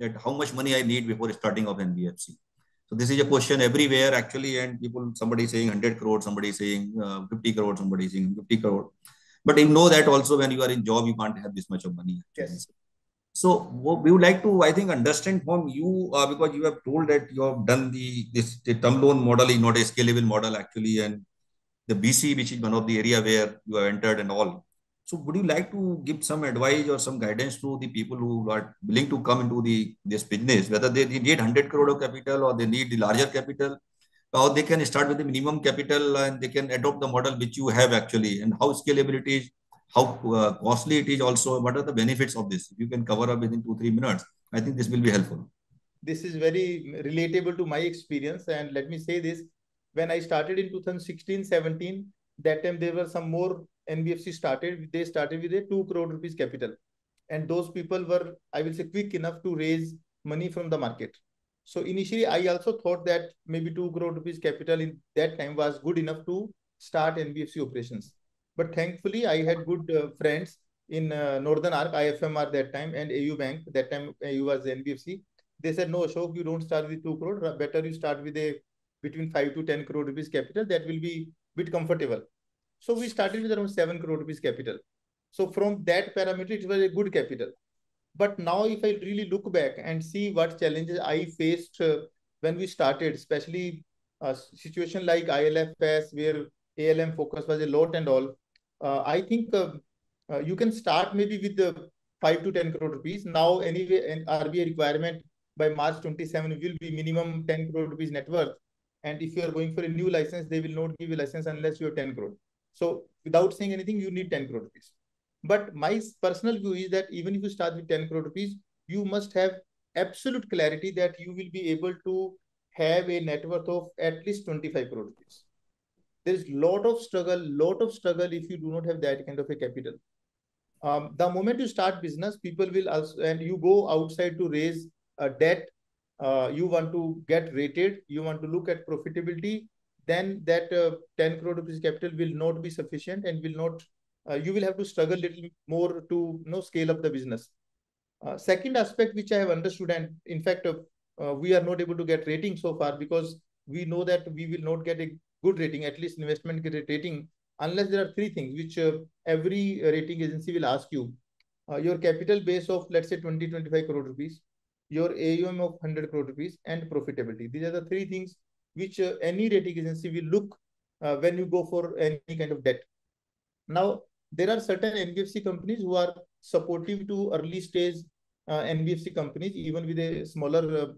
that how much money I need before starting of NBFC. So this is a question everywhere actually, and somebody is saying 100 crore, somebody is saying 50 crore, somebody is saying 50 crore. But you know that also when you are in job, you can't have this much of money actually. Yes. So we would like to, I think, understand from you because you have told that you have done the term loan model is not a scalable model actually, and the BC, which is one of the area where you have entered and all. So would you like to give some advice or some guidance to the people who are willing to come into this business, whether they need 100 crore of capital or they need the larger capital, or they can start with the minimum capital and they can adopt the model which you have actually, and how scalable it is, how costly it is also, what are the benefits of this? If you can cover up within 2-3 minutes, I think this will be helpful. This is very relatable to my experience. And let me say this, when I started in 2016-17, that time there were some more NBFC started. They started with a 2 crore rupees capital. And those people were, I will say, quick enough to raise money from the market. So initially, I also thought that maybe 2 crore rupees capital in that time was good enough to start NBFC operations. But thankfully, I had good friends in Northern Arc, IFMR that time, and AU Bank. That time, AU was NBFC. They said, no, Ashok, you don't start with 2 crore. Better you start with a between 5 to 10 crore rupees capital. That will be a bit comfortable. So we started with around 7 crore rupees capital. So from that parameter, it was a good capital. But now if I really look back and see what challenges I faced when we started, especially a situation like ILFS, where ALM focus was a lot and all, I think you can start maybe with the 5 to 10 crore rupees. Now, anyway, an RBI requirement by March 27 will be minimum 10 crore rupees net worth. And if you are going for a new license, they will not give you a license unless you have 10 crore. So without saying anything, you need 10 crore rupees. But my personal view is that even if you start with 10 crore rupees, you must have absolute clarity that you will be able to have a net worth of at least 25 crore rupees. There is lot of struggle if you do not have that kind of a capital. The moment you start business, people will also, and you go outside to raise a debt, you want to get rated, you want to look at profitability, then that 10 crore rupees capital will not be sufficient and will not, you will have to struggle a little more to scale up the business. Second aspect which I have understood, and in fact, we are not able to get rating so far because we know that we will not get a good rating, at least investment grade rating, unless there are three things which every rating agency will ask you. Your capital base of, let's say, 20-25 crore rupees, your AUM of 100 crore rupees, and profitability. These are the three things which any rating agency will look when you go for any kind of debt. Now, there are certain NBFC companies who are supportive to early stage NBFC companies, even with a smaller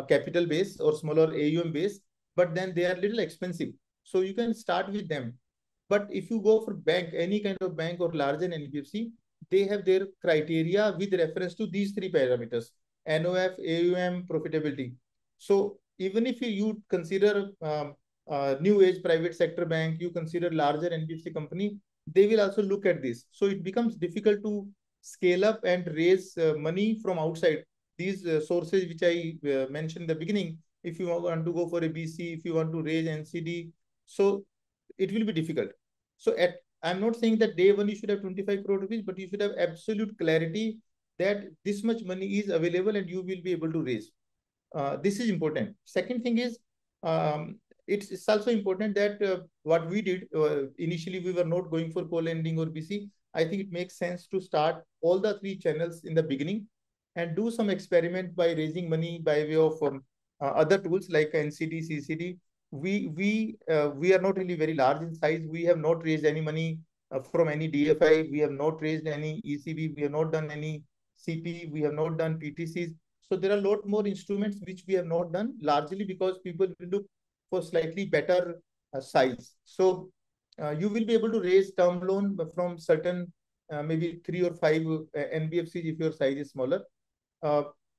capital base or smaller AUM base, but then they are little expensive. So you can start with them. But if you go for bank, any kind of bank or larger NBFC, they have their criteria with reference to these three parameters: NOF, AUM, profitability. So even if you consider new age private sector bank, you consider larger NBFC company, they will also look at this. So it becomes difficult to scale up and raise money from outside. These sources which I mentioned in the beginning, if you want to go for a BC, if you want to raise NCD, so it will be difficult. So I'm not saying that day one you should have 25 crore rupees, but you should have absolute clarity that this much money is available and you will be able to raise. This is important. Second thing is, it's also important that what we did, initially we were not going for co-lending or BC. I think it makes sense to start all the three channels in the beginning and do some experiment by raising money by way of other tools like NCD, CCD. We are not really very large in size. We have not raised any money from any DFI. We have not raised any ECB. We have not done any CP. We have not done PTCs. So there are a lot more instruments which we have not done, largely because people will look for slightly better size. So you will be able to raise term loan from certain maybe 3 or 5 NBFCs if your size is smaller.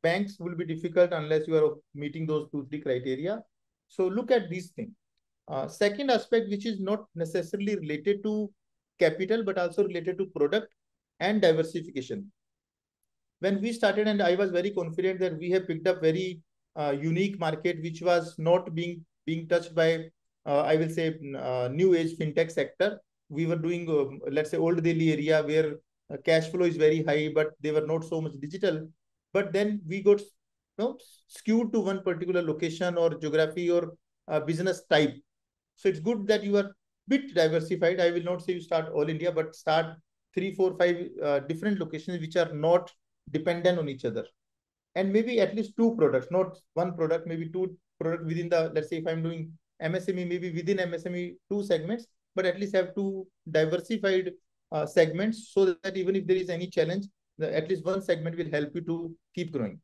Banks will be difficult unless you are meeting those 2-3 criteria. So look at these things. Second aspect, which is not necessarily related to capital, but also related to product and diversification. When we started, and I was very confident that we have picked up very unique market, which was not being touched by, I will say, new age fintech sector. We were doing, let's say, Old Delhi area where cash flow is very high, but they were not so much digital. But then we got skewed to one particular location or geography or business type. So it's good that you are bit diversified. I will not say you start all India, but start 3, 4, 5 different locations which are not dependent on each other. And maybe at least 2 products, not one product, maybe 2 products within the, let's say if I'm doing MSME, maybe within MSME, 2 segments, but at least have 2 diversified segments, so that even if there is any challenge, at least one segment will help you to keep growing.